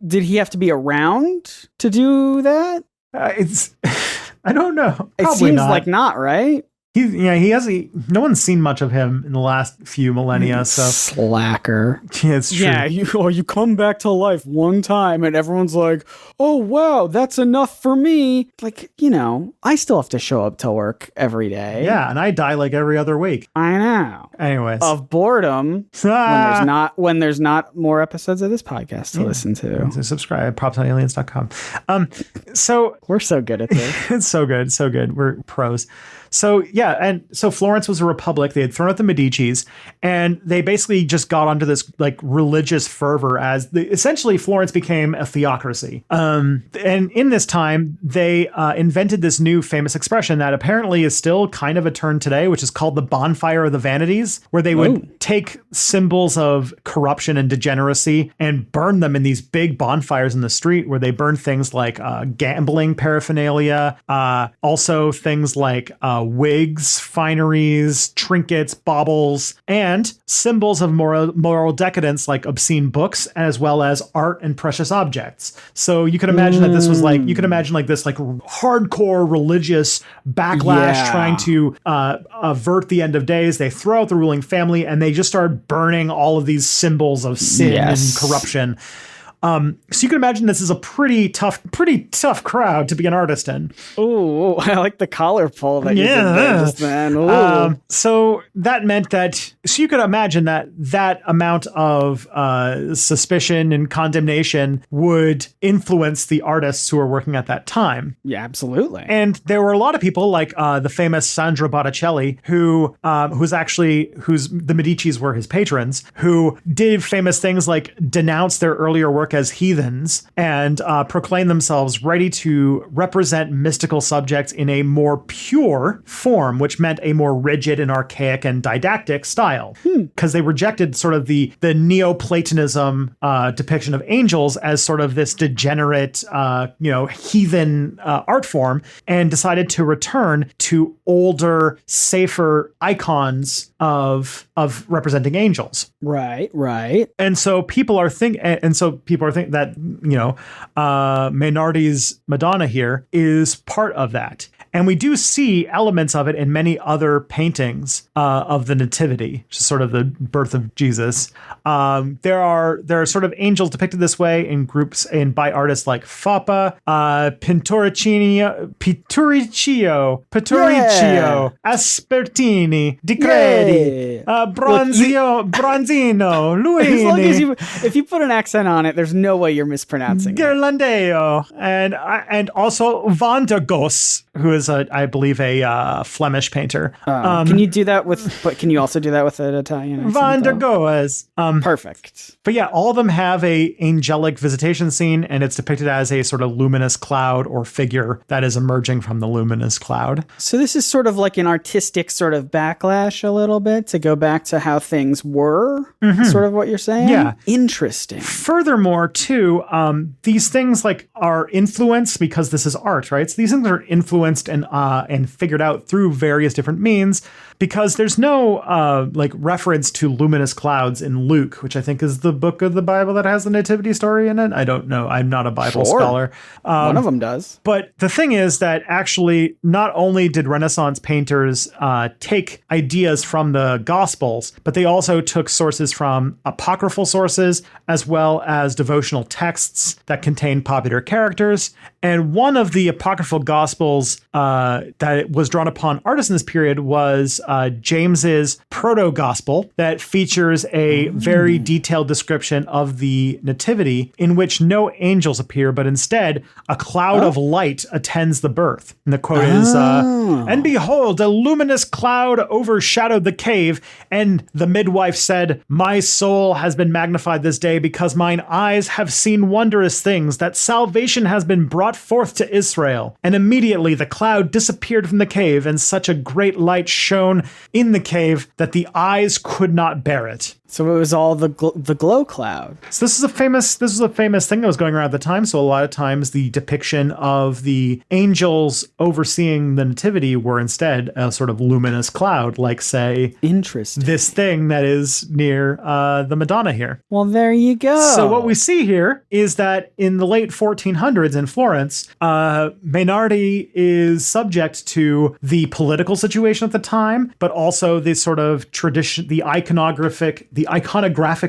Did he have to be around to do that? I don't know. Probably it seems not. like not, right? No one's seen much of him in the last few millennia. So slacker. Yeah, it's true. Yeah, you come back to life one time and everyone's like, oh wow, that's enough for me. Like, I still have to show up to work every day. Yeah, and I die like every other week. I know. Anyways. Of boredom when there's not more episodes of this podcast to listen to. So subscribe, propsonaliens.com. So we're so good at this. It's so good. We're pros. So yeah, and so Florence was a republic. They had thrown out the Medicis, and they basically just got onto this like religious fervor as essentially Florence became a theocracy. And in this time, they invented this new famous expression that apparently is still kind of a term today, which is called the bonfire of the vanities, where they would take symbols of corruption and degeneracy and burn them in these big bonfires in the street, where they burn things like gambling paraphernalia, also things like wigs, fineries, trinkets, baubles, and symbols of moral decadence like obscene books, as well as art and precious objects. So you can imagine that this was like, this like hardcore religious backlash trying to avert the end of days. They throw out the ruling family and they just start burning all of these symbols of sin and corruption. So you can imagine this is a pretty tough crowd to be an artist in. Oh, I like the collar pull that you did there just then. So that meant that, so you could imagine that amount of suspicion and condemnation would influence the artists who were working at that time. Yeah, absolutely. And there were a lot of people like the famous Sandro Botticelli, whose the Medicis were his patrons, who did famous things like denounce their earlier work as heathens and proclaim themselves ready to represent mystical subjects in a more pure form, which meant a more rigid and archaic and didactic style, because they rejected sort of the Neoplatonism depiction of angels as sort of this degenerate, heathen art form, and decided to return to older, safer icons of representing angels. Right. And so people are thinking that, Mainardi's Madonna here is part of that. And we do see elements of it in many other paintings of the Nativity, which is sort of the birth of Jesus. There are sort of angels depicted this way in groups and by artists like Fapa, Pitturicchio, Aspertini, Di Credi, Bronzino, Luini. As long as if you put an accent on it, there's no way you're mispronouncing Ghirlandaio, and also Van der Goes, who is I believe a Flemish painter. Can you do that but can you also do that with an Italian accent? Van der Goes. Perfect. But yeah, all of them have a angelic visitation scene, and it's depicted as a sort of luminous cloud or figure that is emerging from the luminous cloud. So this is sort of like an artistic sort of backlash a little bit to go back to how things were, sort of what you're saying? Yeah. Interesting. Furthermore, too, these things like are influenced because this is art, right? So these things are influenced and figured out through various different means, because there's no like reference to luminous clouds in Luke, which I think is the book of the Bible that has the nativity story in it. I don't know. I'm not a Bible scholar. One of them does. But the thing is that actually not only did Renaissance painters take ideas from the Gospels, but they also took sources from apocryphal sources as well as devotional texts that contain popular characters. And one of the apocryphal Gospels that was drawn upon artists in this period was James's proto-gospel that features a very detailed description of the nativity in which no angels appear, but instead a cloud of light attends the birth. And the quote is, "And behold, a luminous cloud overshadowed the cave, and the midwife said, My soul has been magnified this day, because mine eyes have seen wondrous things, that salvation has been brought forth to Israel. And immediately the cloud disappeared from the cave, and such a great light shone in the cave that the eyes could not bear it." So it was all the glow cloud. So this is a famous thing that was going around at the time. So a lot of times the depiction of the angels overseeing the nativity were instead a sort of luminous cloud, like say this thing that is near the Madonna here. Well, there you go. So what we see here is that in the late 1400s in Florence, Mainardi is subject to the political situation at the time, but also the sort of tradition, the iconographic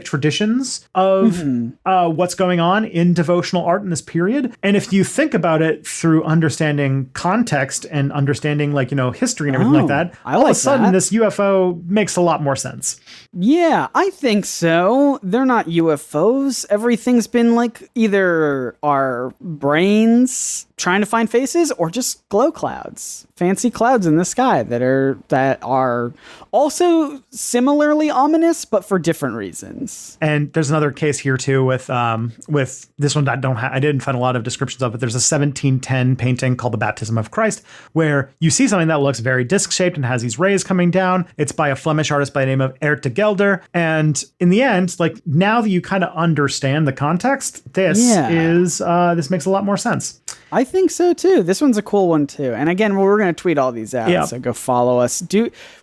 traditions of what's going on in devotional art in this period. And if you think about it through understanding context and understanding history and everything like that, all of a sudden this UFO makes a lot more sense. Yeah, I think so. They're not UFOs. Everything's been either our brains trying to find faces or just glow clouds, fancy clouds in the sky that are also similarly ominous, but for different reasons. And there's another case here too with this one that I didn't find a lot of descriptions of it. There's a 1710 painting called The Baptism of Christ, where you see something that looks very disc-shaped and has these rays coming down. It's by a Flemish artist by the name of Eert de Gelder. And in the end, now that you kind of understand the context, this makes a lot more sense. I think so too. This one's a cool one too. And again, we're going to tweet all these out, so go follow us.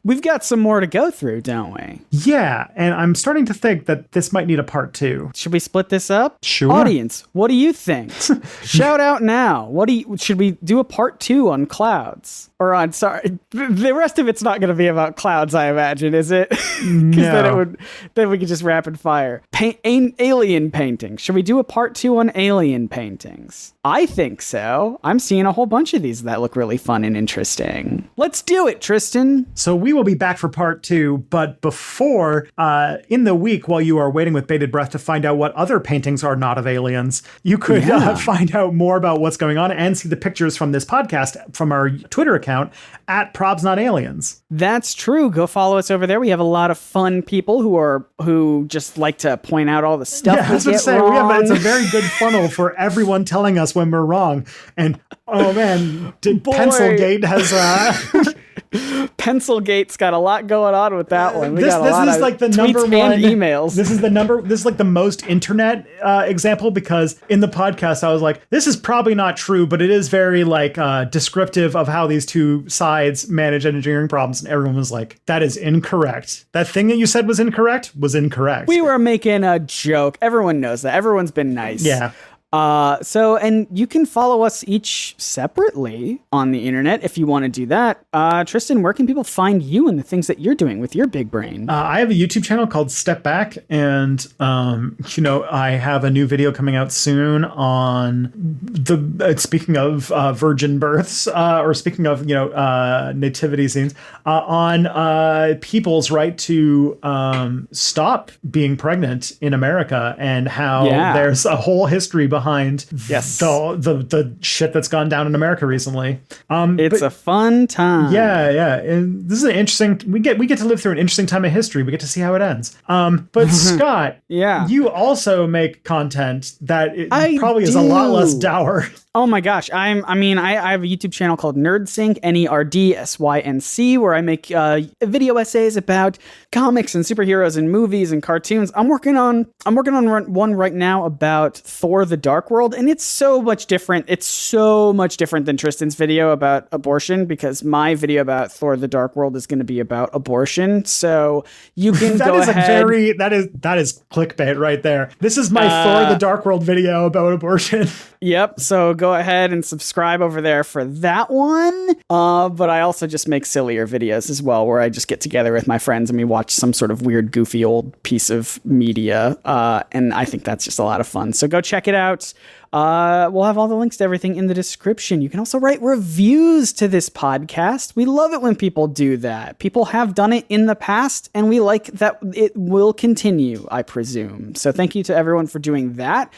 We've got some more to go through, don't we? Yeah, and I'm starting to think that this might need a part 2. Should we split this up? Sure. Audience, what do you think? Shout out now. Should we do a part 2 on clouds? Or on, sorry, the rest of it's not going to be about clouds, I imagine, is it? Because No. then we could just rapid fire. Alien paintings. Should we do a part 2 on alien paintings? I think so. I'm seeing a whole bunch of these that look really fun and interesting. Let's do it, Tristan. So we will be back for part 2, but before, in the week, while you are waiting with bated breath to find out what other paintings are not of aliens, you could find out more about what's going on and see the pictures from this podcast from our Twitter account at ProbsNotAliens. That's true. Go follow us over there. We have a lot of fun people who just like to point out all the stuff we get wrong. It's a very good funnel for everyone telling us when we're wrong. And oh man, Pencilgate has Pencilgate's got a lot going on with that one. This is like the number one emails. This is like the most internet example, because in the podcast I was like, this is probably not true, but it is very descriptive of how these two sides manage engineering problems, and everyone was like, that is incorrect. That thing that you said was incorrect. We were making a joke. Everyone knows that. Everyone's been nice. Yeah. And you can follow us each separately on the internet if you want to do that. Tristan, where can people find you and the things that you're doing with your big brain? I have a YouTube channel called Step Back, and I have a new video coming out soon on speaking of virgin births, or speaking of nativity scenes, on people's right to stop being pregnant in America, and how there's a whole history behind the shit that's gone down in America recently. It's a fun time. Yeah. And this is an interesting, we get to live through an interesting time of history. We get to see how it ends. But Scott, you also make content that probably is a lot less dour. Oh my gosh. I have a YouTube channel called Nerdsync, Nerdsync, where I make video essays about comics and superheroes and movies and cartoons. I'm working on one right now about Thor the Dark World, and it's so much different. It's so much different than Tristan's video about abortion, because my video about Thor: The Dark World is going to be about abortion. So you can that go is ahead. That is clickbait right there. This is my Thor: The Dark World video about abortion. Yep. So go ahead and subscribe over there for that one. But I also just make sillier videos as well, where I just get together with my friends and we watch some sort of weird, goofy old piece of media. And I think that's just a lot of fun. So go check it out. We'll have all the links to everything in the description. You can also write reviews to this podcast. We love it when people do that. People have done it in the past, and we like that it will continue, I presume. So thank you to everyone for doing that.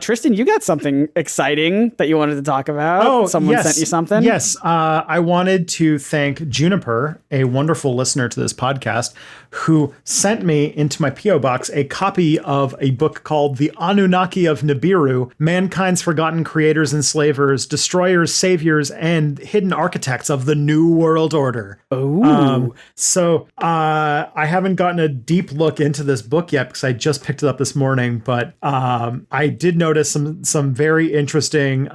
Tristan, you got something exciting that you wanted to talk about. Oh, Someone sent you something? Yes. I wanted to thank Juniper, a wonderful listener to this podcast, who sent me into my P.O. box a copy of a book called The Anunnaki of Nibiru, Mankind's Forgotten Creators and Slavers, Destroyers, Saviors, and Hidden Architects of the New World Order. Oh. So I haven't gotten a deep look into this book yet because I just picked it up this morning, but I did notice some very interesting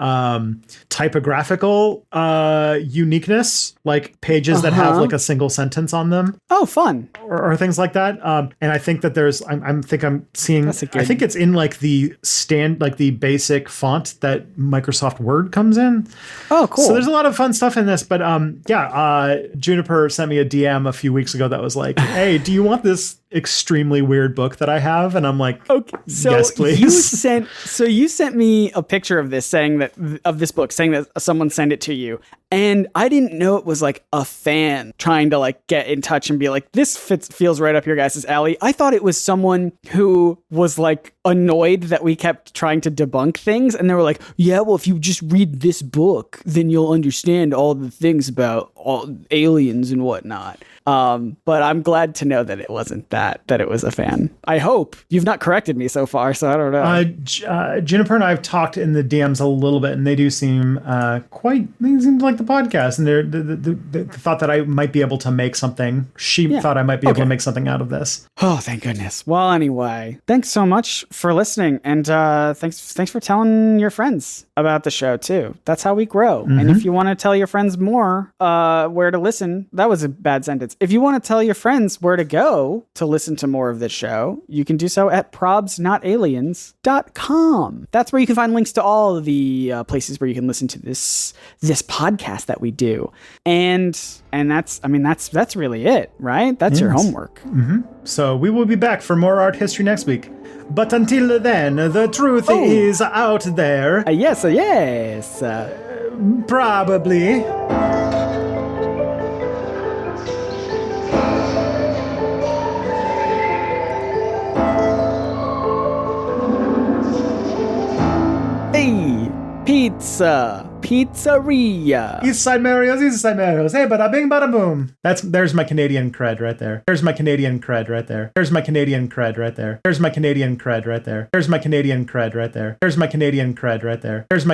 typographical uniqueness, like pages that have like a single sentence on them. Oh, fun. Or things like that. And I think that there's, I'm seeing, I think it's in like the basic font that Microsoft Word comes in. Oh, cool. So there's a lot of fun stuff in this, but Juniper sent me a DM a few weeks ago that was like, hey, do you want this extremely weird book that I have? And I'm like, okay, so yes, please. You sent me a picture of this this book saying that someone sent it to you. And I didn't know it was like a fan trying to like get in touch and be like, this feels right up your guys' alley. I thought it was someone who was like annoyed that we kept trying to debunk things. And they were like, yeah, well, if you just read this book, then you'll understand all the things about all aliens and whatnot. But I'm glad to know that it wasn't that it was a fan. I hope. You've not corrected me so far, so I don't know. Juniper and I have talked in the DMs a little bit, and they do seem they seem like the podcast, and they thought that I might be able to make something. She thought I might be able to make something out of this. Oh, thank goodness. Well, anyway, thanks so much for listening, and thanks for telling your friends about the show too. That's how we grow. Mm-hmm. And if you want to tell your friends more where to listen, that was a bad sentence. If you want to tell your friends where to go to listen to more of this show, you can do so at probsnotaliens.com. That's where you can find links to all of the places where you can listen to this podcast that we do. And that's really it, right? That's your homework. Mm-hmm. So we will be back for more art history next week. But until then, the truth is out there. Yes. Probably. Hey, pizzeria. East Side Mario's. Hey, bada bing, bada boom. There's my Canadian cred right there. There's my Canadian cred right there. There's my Canadian cred right there. There's my Canadian cred right there. There's my Canadian cred right there. There's my Canadian cred right there. There's my